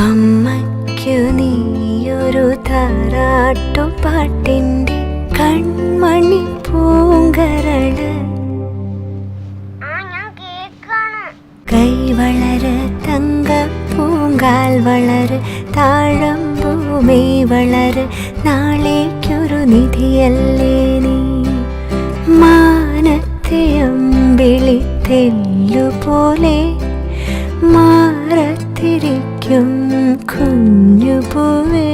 അമ്മയ്ക്കു നീയൊരു താരാട്ടുപാട്ടിൻ്റെ കൺമണി പൂങ്കരള്. കൈ വളര് തങ്ക പൂങ്കാൽ വളര് താഴമ്പൂമേ വളര് നാളേക്കൊരു നിധിയല്ലേ നീ. മാനത്തെ അമ്പിളി തെല്ലുപോലെ മാറത്തിരിക്കും കുഞ്ഞുപൂവേ.